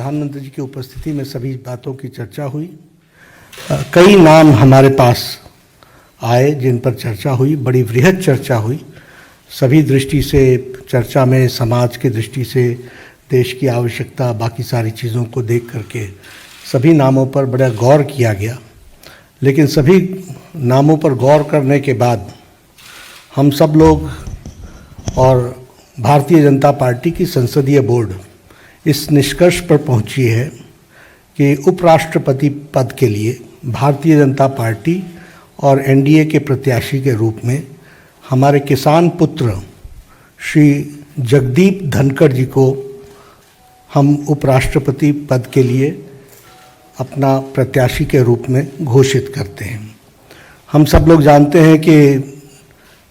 प्रधानमंत्री जी की उपस्थिति में सभी बातों की चर्चा हुई। कई नाम हमारे पास आए जिन पर चर्चा हुई, बड़ी वृहद चर्चा हुई। सभी दृष्टि से चर्चा में समाज की दृष्टि से, देश की आवश्यकता, बाकी सारी चीज़ों को देख करके सभी नामों पर बड़ा गौर किया गया। लेकिन सभी नामों पर गौर करने के बाद हम सब लोग और भारतीय जनता पार्टी की संसदीय बोर्ड इस निष्कर्ष पर पहुंची है कि उपराष्ट्रपति पद के लिए भारतीय जनता पार्टी और एनडीए के प्रत्याशी के रूप में हमारे किसान पुत्र श्री जगदीप धनखड़ जी को हम उपराष्ट्रपति पद के लिए अपना प्रत्याशी के रूप में घोषित करते हैं। हम सब लोग जानते हैं कि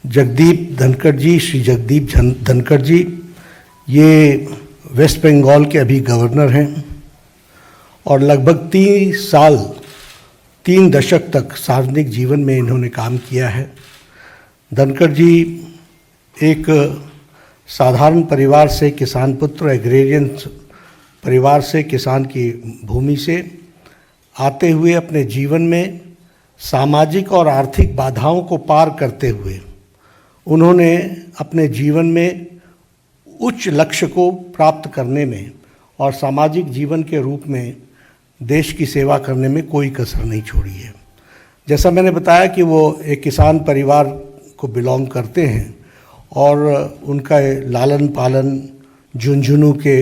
जगदीप धनखड़ जी, श्री जगदीप धनखड़ जी, ये वेस्ट बंगाल के अभी गवर्नर हैं और लगभग 3 दशक तक सार्वजनिक जीवन में इन्होंने काम किया है। धनखड़ जी एक साधारण परिवार से, किसान पुत्र, एग्रेरियन परिवार से, किसान की भूमि से आते हुए अपने जीवन में सामाजिक और आर्थिक बाधाओं को पार करते हुए उन्होंने अपने जीवन में उच्च लक्ष्य को प्राप्त करने में और सामाजिक जीवन के रूप में देश की सेवा करने में कोई कसर नहीं छोड़ी है। जैसा मैंने बताया कि वो एक किसान परिवार को बिलोंग करते हैं और उनका लालन पालन झुंझुनू के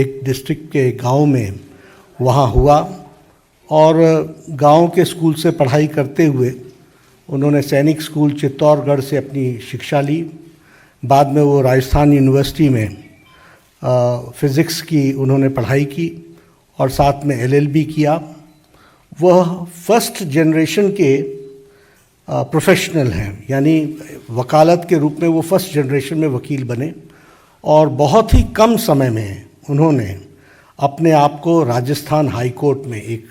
एक डिस्ट्रिक्ट के गांव में वहाँ हुआ और गांव के स्कूल से पढ़ाई करते हुए उन्होंने सैनिक स्कूल चित्तौड़गढ़ से अपनी शिक्षा ली। बाद में वो राजस्थान यूनिवर्सिटी में फ़िज़िक्स की उन्होंने पढ़ाई की और साथ में एलएलबी किया। वह फर्स्ट जनरेशन के प्रोफेशनल हैं, यानी वकालत के रूप में वो फर्स्ट जनरेशन में वकील बने और बहुत ही कम समय में उन्होंने अपने आप को राजस्थान हाई कोर्ट में एक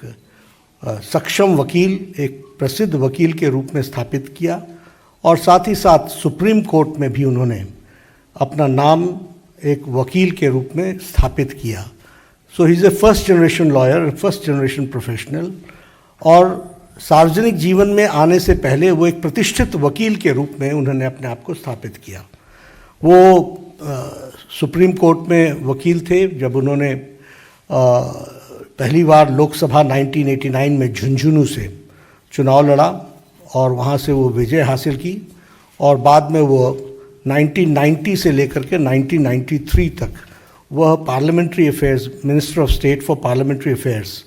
सक्षम वकील, एक प्रसिद्ध वकील के रूप में स्थापित किया और साथ ही साथ सुप्रीम कोर्ट में भी उन्होंने अपना नाम एक वकील के रूप में स्थापित किया। So he is a first generation lawyer, first generation professional. और सार्वजनिक जीवन में आने से पहले वो एक प्रतिष्ठित वकील के रूप में उन्होंने अपने आप को स्थापित किया। वो सुप्रीम कोर्ट में वकील थे जब उन्होंने पहली बार लोकसभा 1989 में झुंझुनू से चुनाव लड़ा और वहाँ से वो विजय हासिल की और बाद में वो 1990 से लेकर के 1993 तक वह parliamentary affairs, minister of state for parliamentary affairs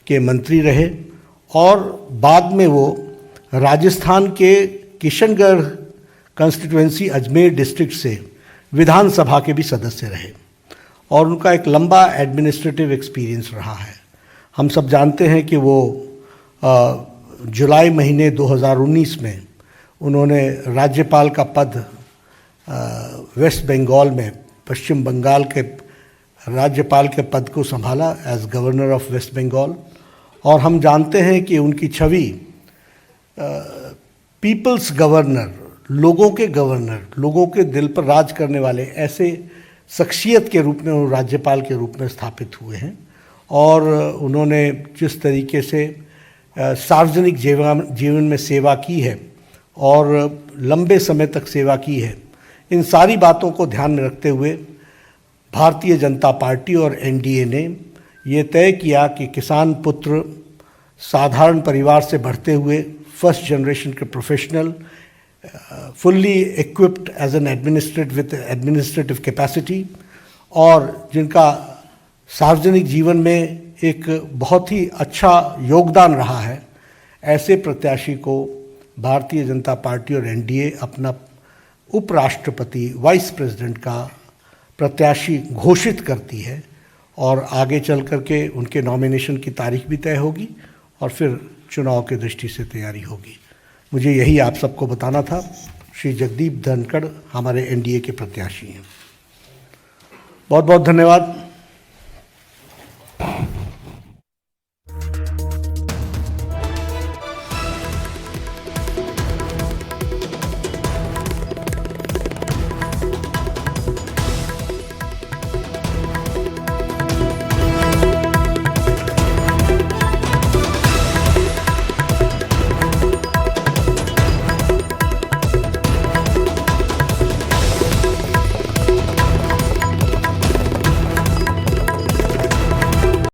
के मंत्री रहे और बाद में वो राजस्थान के किशनगढ़ कंस्टिट्यूएंसी अजमेर डिस्ट्रिक्ट से विधानसभा के भी सदस्य रहे और उनका एक लंबा एडमिनिस्ट्रेटिव एक्सपीरियंस रहा है। हम सब जानते हैं कि वो जुलाई महीने 2019 में उन्होंने राज्यपाल का पद वेस्ट बंगाल में, पश्चिम बंगाल के राज्यपाल के पद को संभाला as governor of West Bengal. और हम जानते हैं कि उनकी छवि पीपल्स गवर्नर, लोगों के गवर्नर, लोगों के दिल पर राज करने वाले ऐसे शख्सियत के रूप में वो राज्यपाल के रूप में स्थापित हुए हैं और उन्होंने जिस तरीके से सार्वजनिक जीवन में सेवा की है और लंबे समय तक सेवा की है, इन सारी बातों को ध्यान में रखते हुए भारतीय जनता पार्टी और एनडीए ने ये तय किया कि किसान पुत्र, साधारण परिवार से बढ़ते हुए फर्स्ट जनरेशन के professional, fully equipped as an administrative capacity और जिनका सार्वजनिक जीवन में एक बहुत ही अच्छा योगदान रहा है, ऐसे प्रत्याशी को भारतीय जनता पार्टी और एनडीए अपना उपराष्ट्रपति, वाइस प्रेसिडेंट का प्रत्याशी घोषित करती है और आगे चल करके उनके नॉमिनेशन की तारीख भी तय होगी और फिर चुनाव की दृष्टि से तैयारी होगी। मुझे यही आप सबको बताना था। श्री जगदीप धनखड़ हमारे एनडीए के प्रत्याशी हैं। बहुत बहुत धन्यवाद।